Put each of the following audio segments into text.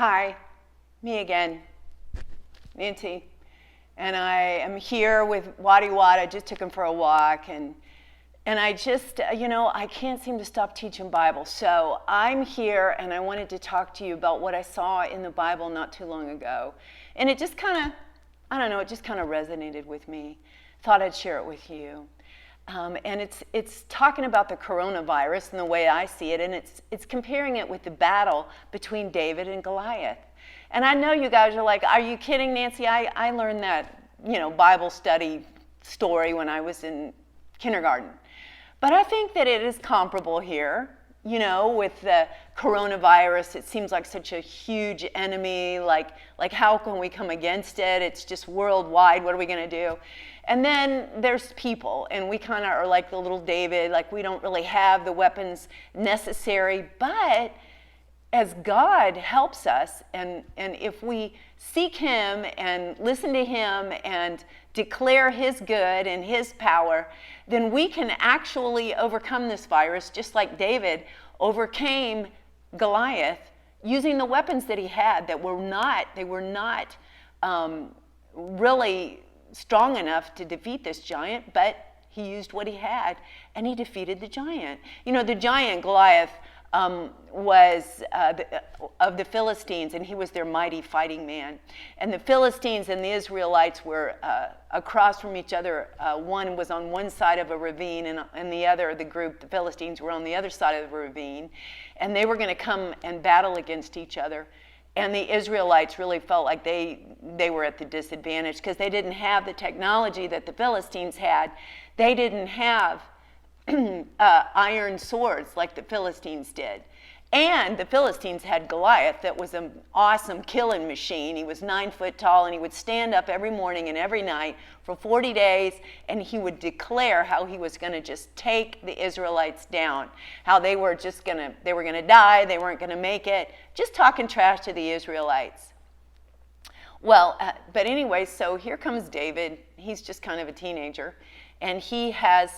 Hi, me again, Nancy. And I am here with Waddy Wad. I just took him for a walk, and I just, I can't seem to stop teaching Bible. So I'm here, and I wanted to talk to you about what I saw in the Bible not too long ago. And it just kind of, it just kind of resonated with me. Thought I'd share it with you. And it's talking about the coronavirus and the way I see it, and it's comparing it with the battle between David and Goliath. And I know you guys are like, are you kidding, Nancy? I learned that, Bible study story when I was in kindergarten. But I think that it is comparable here, with the coronavirus. It seems like such a huge enemy, like how can we come against it? It's just worldwide. What are we going to do? And then there's people, and we kind of are like the little David, like we don't really have the weapons necessary, but as God helps us, and if we seek Him and listen to Him and declare His good and His power, then we can actually overcome this virus, just like David overcame Goliath using the weapons that he had that were not really strong enough to defeat this giant, but he used what he had, and he defeated the giant. The giant Goliath was of the Philistines, and he was their mighty fighting man. And the Philistines and the Israelites were across from each other. One was on one side of a ravine, and the other, the group, the Philistines, were on the other side of the ravine. And they were going to come and battle against each other. And the Israelites really felt like they were at the disadvantage because they didn't have the technology that the Philistines had. They didn't have iron swords like the Philistines did. And the Philistines had Goliath that was an awesome killing machine. He was 9 foot tall, and he would stand up every morning and every night for 40 days, and he would declare how he was going to just take the Israelites down, how they were going to die, they weren't going to make it, just talking trash to the Israelites. Well, but anyway, so here comes David. He's just kind of a teenager, and he has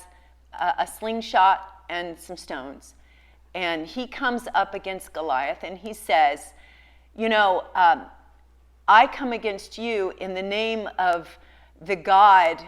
a slingshot and some stones. And he comes up against Goliath, and he says, I come against you in the name of the God,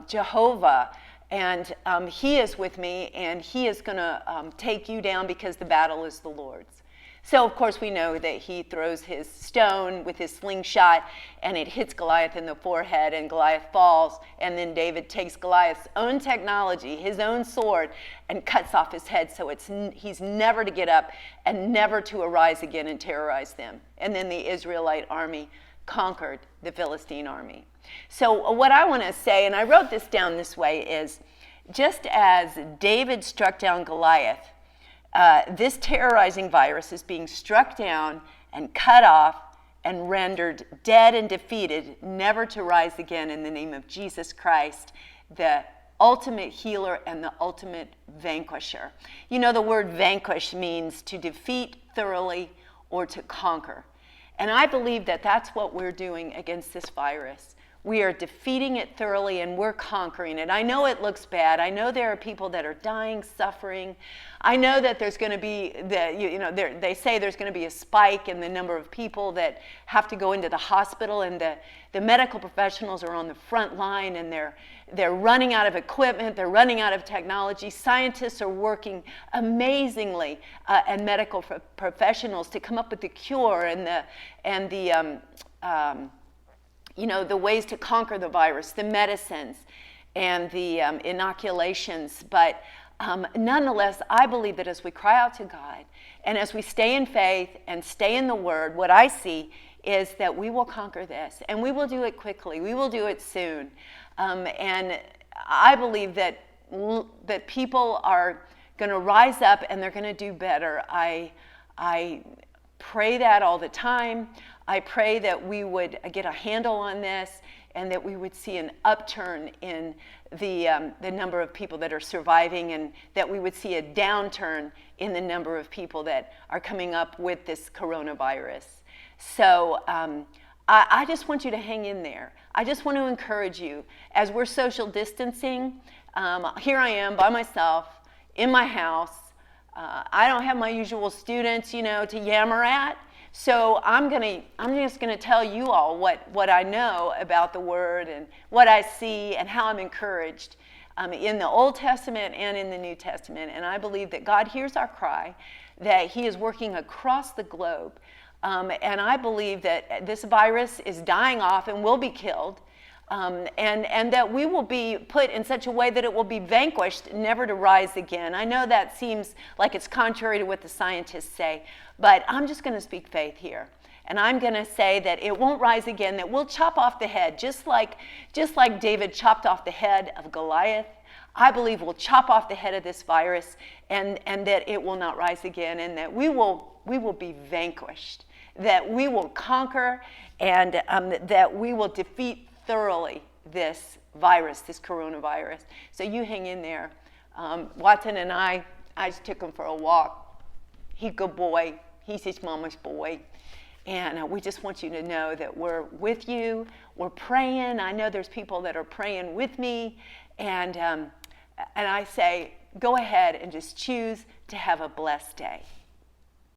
Jehovah, and he is with me, and he is going to take you down because the battle is the Lord's. So, of course, we know that he throws his stone with his slingshot, and it hits Goliath in the forehead, and Goliath falls. And then David takes Goliath's own technology, his own sword, and cuts off his head, so he's never to get up and never to arise again and terrorize them. And then the Israelite army conquered the Philistine army. So what I want to say, and I wrote this down this way, is just as David struck down Goliath, this terrorizing virus is being struck down and cut off and rendered dead and defeated, never to rise again, in the name of Jesus Christ, the ultimate healer and the ultimate vanquisher. The word vanquish means to defeat thoroughly or to conquer. And I believe that that's what we're doing against this virus. We are defeating it thoroughly, and we're conquering it. I know it looks bad. I know there are people that are dying, suffering. I know that there's going to be, they say there's going to be a spike in the number of people that have to go into the hospital, and the medical professionals are on the front line, and they're running out of equipment. They're running out of technology. Scientists are working amazingly, and medical professionals to come up with the cure and the ways to conquer the virus, the medicines, and the inoculations. But nonetheless, I believe that as we cry out to God, and as we stay in faith and stay in the Word, what I see is that we will conquer this, and we will do it quickly. We will do it soon. And I believe that people are going to rise up, and they're going to do better. I pray that all the time. I pray that we would get a handle on this, and that we would see an upturn in the number of people that are surviving, and that we would see a downturn in the number of people that are coming up with this coronavirus. So I just want you to hang in there. I just want to encourage you. As we're social distancing, here I am by myself in my house. I don't have my usual students, to yammer at. So I'm just gonna tell you all what I know about the Word and what I see and how I'm encouraged in the Old Testament and in the New Testament. And I believe that God hears our cry, that He is working across the globe. And I believe that this virus is dying off and will be killed. And that we will be put in such a way that it will be vanquished, never to rise again. I know that seems like it's contrary to what the scientists say, but I'm just going to speak faith here. And I'm going to say that it won't rise again, that we'll chop off the head, just like David chopped off the head of Goliath. I believe we'll chop off the head of this virus, and that it will not rise again, and that we will be vanquished, that we will conquer, and that we will defeat thoroughly this virus, this coronavirus. So you hang in there. Watson and I just took him for a walk. He's a good boy. He's his mama's boy. And we just want you to know that we're with you. We're praying. I know there's people that are praying with me. And I say, go ahead and just choose to have a blessed day.